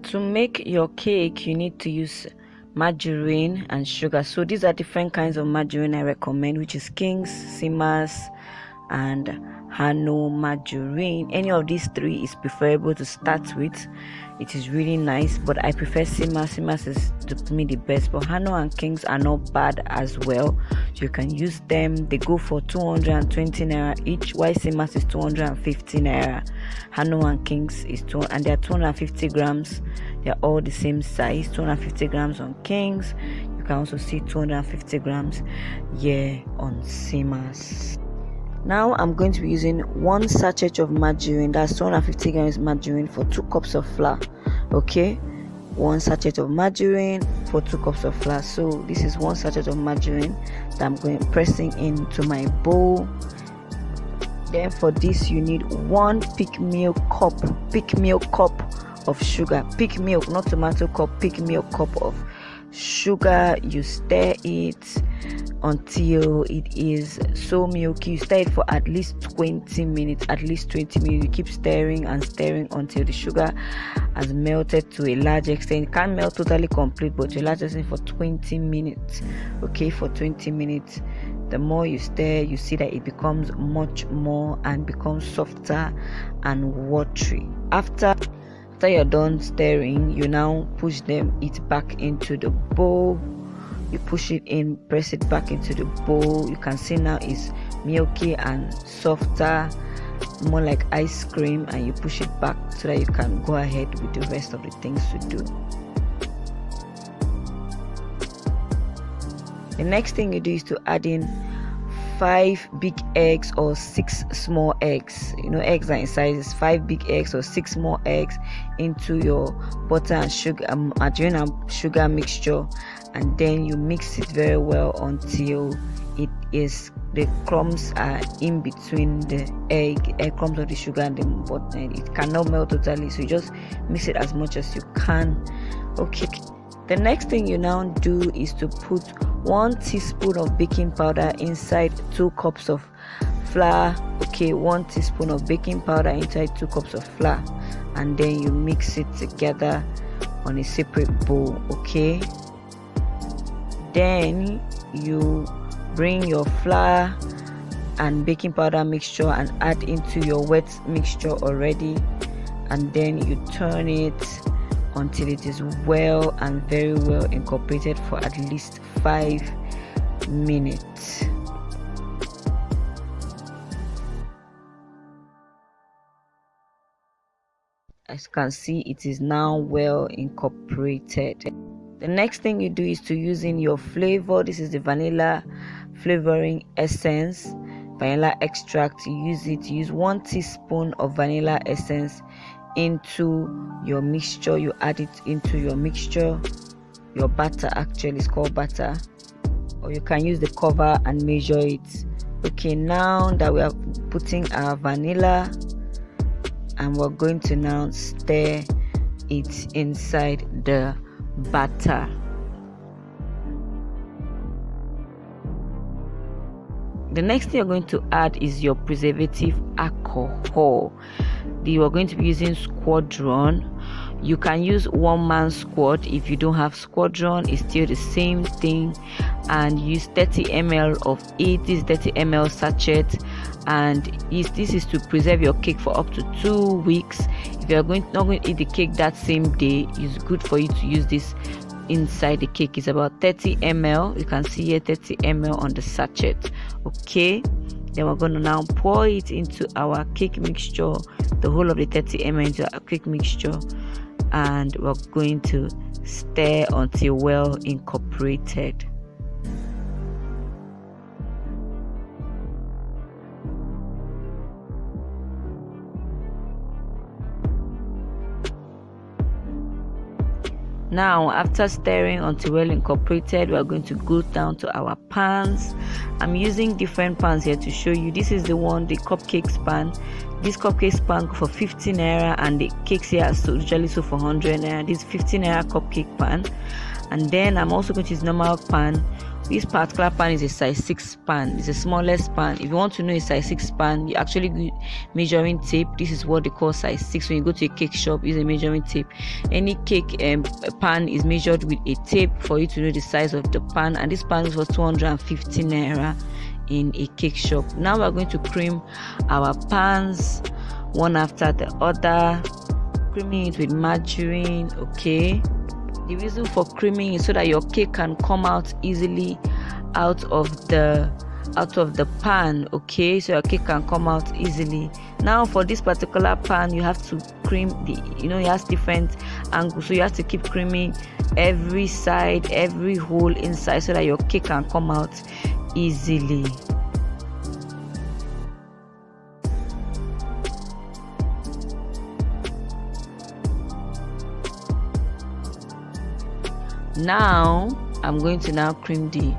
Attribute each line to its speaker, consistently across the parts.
Speaker 1: To make your cake, you need to use margarine and sugar. So these are different kinds of margarine I recommend, which is King's, Simas, and Hano margarine. Any of these three is preferable to start with. It is really nice, but I prefer Simas. Simas is to me the best, but Hano and King's are not bad as well. So you can use them. They go for 220 naira each, while Simas is 250 naira. Hano and King's is and they are 250 grams. They are all the same size. 250 grams on King's. You can also see 250 grams on Simas. Now I'm going to be using 1 sachet of margarine, that's 250 grams margarine for 2 cups of flour. Okay, 1 sachet of margarine for 2 cups of flour. So this is 1 sachet of margarine that I'm going pressing into my bowl. Then for this you need 1 peak milk cup of sugar. Peak milk, not tomato cup, peak milk cup of sugar. You stir it until it is so milky. You stir it for at least 20 minutes. You keep stirring and stirring until the sugar has melted to a large extent. It can't melt totally complete, but to a large extent for 20 minutes. Okay, for 20 minutes. The more you stir, you see that it becomes much more and becomes softer and watery. After you're done stirring, you now push it back into the bowl. You push it in, press it back into the bowl. You can see now it's milky and softer, more like ice cream, and you push it back so that you can go ahead with the rest of the things to do. The next thing you do is to add in 5 big eggs or 6 small eggs. Eggs are in sizes. 5 big eggs or 6 small eggs into your butter and sugar, margarine and sugar mixture, and then you mix it very well until the crumbs are in between the egg crumbs of the sugar and the butter. It cannot melt totally, so you just mix it as much as you can. Okay. The next thing you now do is to put 1 teaspoon of baking powder inside 2 cups of flour. Okay, 1 teaspoon of baking powder inside 2 cups of flour, and then you mix it together on a separate bowl. Okay, then you bring your flour and baking powder mixture and add into your wet mixture already, and then you turn it until it is well and very well incorporated for at least 5 minutes. As you can see, it is now well incorporated. The next thing you do is to use in your flavor. This is the vanilla flavoring essence, vanilla extract. You use 1 teaspoon of vanilla essence into your mixture. You add it into your mixture. Your batter, actually is called batter, or you can use the cover and measure it. Okay, now that we are putting our vanilla, and we're going to now stir it inside the batter. The next thing you're going to add is your preservative alcohol. You are going to be using Squadron. You can use 1-man squad. If you don't have Squadron, it's still the same thing. And use 30 ml of it. This 30 ml sachet, and this is to preserve your cake for up to 2 weeks. If you are not going to eat the cake that same day, it's good for you to use this inside the cake. It's about 30 ml. You can see here 30 ml on the sachet. Okay, then we're going to now pour it into our cake mixture, the whole of the 30 ml into our cake mixture, and we're going to stir until well incorporated. Now, after stirring until well incorporated, we are going to go down to our pans. I'm using different pans here to show you. This is the Cupcakes pan. This Cupcakes pan for 50 naira, and the cakes here are usually sold for 100 naira. This 50 naira cupcake pan. And then I'm also going to use normal pan This particular pan is a size 6 pan. It's the smallest pan. If you want to know a size 6 pan, you actually use measuring tape. This is what they call size 6. When you go to a cake shop, use a measuring tape. Any cake pan is measured with a tape for you to know the size of the pan, and this pan is for 250 naira in a cake shop. Now we're going to cream our pans one after the other, creaming it with margarine. Okay, the reason for creaming is so that your cake can come out easily out of the pan. Okay, so your cake can come out easily. Now for this particular pan, you have to cream it has different angles, so you have to keep creaming every side, every hole inside, so that your cake can come out easily. Now I'm going to cream the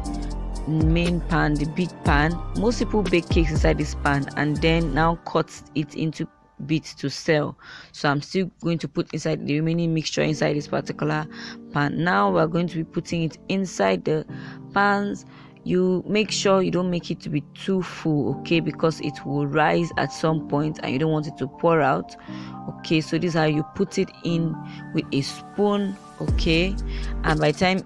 Speaker 1: main pan, the big pan. Most people bake cakes inside this pan and then now cut it into bits to sell. So I'm still going to put inside the remaining mixture inside this particular pan. Now we're going to be putting it inside the pans. You make sure you don't make it to be too full, okay, because it will rise at some point and you don't want it to pour out. Okay, so this is how you put it in with a spoon. Okay, and by the time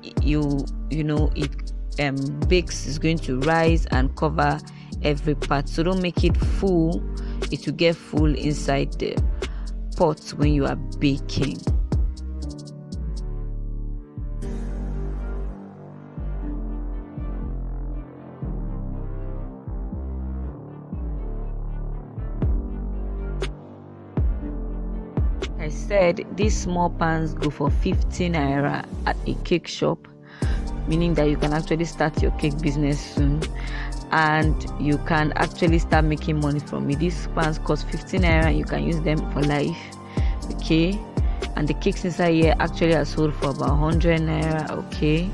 Speaker 1: it bakes, is going to rise and cover every part. So don't make it full. It will get full inside the pot when you are baking. I said these small pans go for 15 naira at a cake shop, meaning that you can actually start your cake business soon and you can actually start making money from it. These pans cost 15 naira and you can use them for life. Okay, and the cakes inside here actually are sold for about 100 naira. Okay,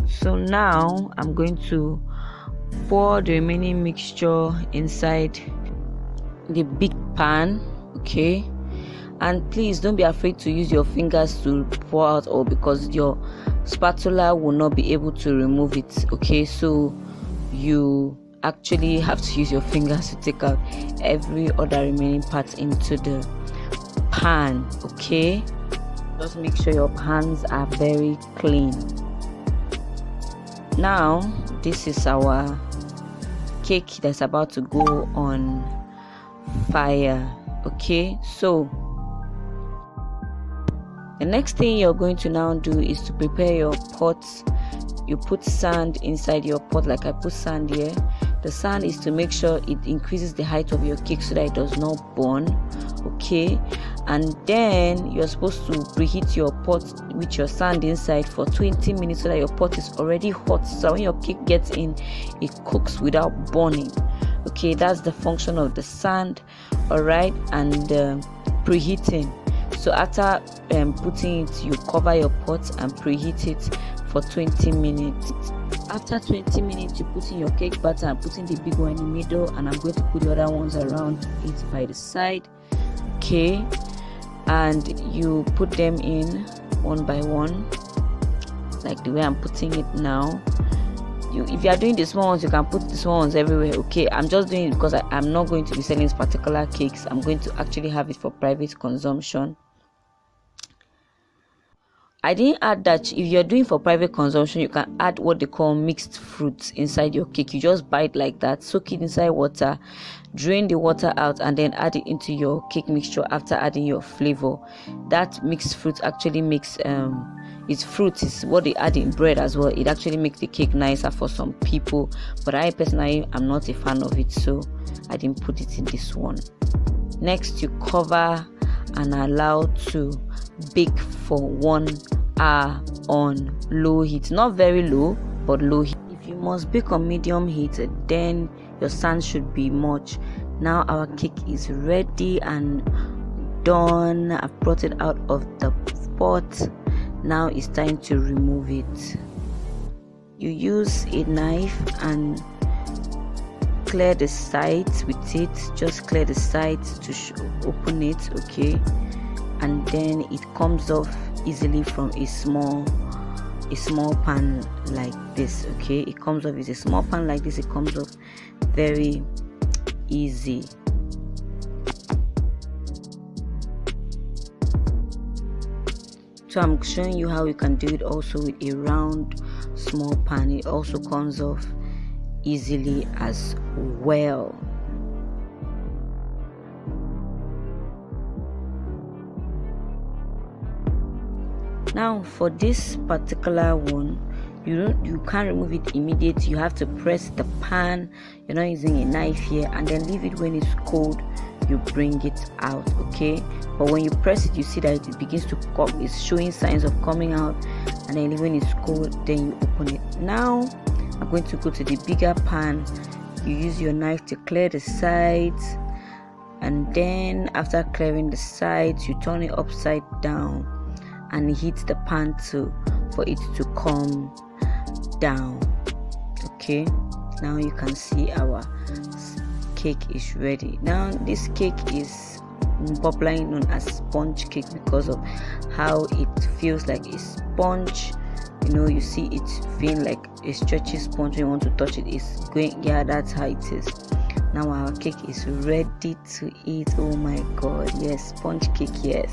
Speaker 1: so now I'm going to pour the remaining mixture inside the big pan. Okay, and please don't be afraid to use your fingers to pour out, or because your spatula will not be able to remove it. Okay, so you actually have to use your fingers to take out every other remaining part into the pan. Okay, just make sure your pans are very clean. Now this is our cake that's about to go on fire. Okay, so the next thing you're going to now do is to prepare your pot. You put sand inside your pot, like I put sand here. The sand is to make sure it increases the height of your cake so that it does not burn. Okay, and then you're supposed to preheat your pot with your sand inside for 20 minutes so that your pot is already hot, so when your cake gets in, it cooks without burning. Okay, that's the function of the sand. All right, and preheating. So after putting it, you cover your pot and preheat it for 20 minutes. After 20 minutes, you put in your cake batter and put in the big one in the middle, and I'm going to put the other ones around it by the side. Okay, and you put them in one by one, like the way I'm putting it now. If you are doing the small ones, you can put the small ones everywhere. Okay, I'm just doing it because I'm not going to be selling particular cakes. I'm going to actually have it for private consumption. I didn't add that. If you're doing for private consumption, you can add what they call mixed fruits inside your cake. You just buy it like that, soak it inside water, drain the water out, and then add it into your cake mixture after adding your flavor. That mixed fruit actually makes it's fruit is what they add in bread as well. It actually makes the cake nicer for some people, but I personally am not a fan of it, so I didn't put it in this one. Next, you cover and allow to bake for 1 hour on low heat, not very low but low heat. If you must bake on medium heat, then your sand should be much. Now our cake is ready and done. I've brought it out of the pot. Now it's time to remove it. you use a knife and clear the sides with it. Just clear the sides to open it, okay? And then it comes off easily from a small pan like this, okay? It comes off with a small pan like this. It comes off very easy. So I'm showing you how you can do it also with a round small pan. It also comes off easily as well. Now for this particular one, you can't remove it immediately. You have to press the pan. You're not using a knife here, and then leave it. When it's cold, you bring it out, okay? But when you press it, you see that it begins to come. It's showing signs of coming out, and then when it's cold, then you open it. Now I'm going to go to the bigger pan. You use your knife to clear the sides, and then after clearing the sides, you turn it upside down and hit the pan for it to come down, okay? Now you can see our cake is ready. Now this cake is popularly known as sponge cake because of how it feels like a sponge. You know, you see it feeling like a stretchy sponge. When you want to touch it, it's going, yeah, that's how it is. Now our cake is ready to eat. Oh my god, yes, sponge cake, yes.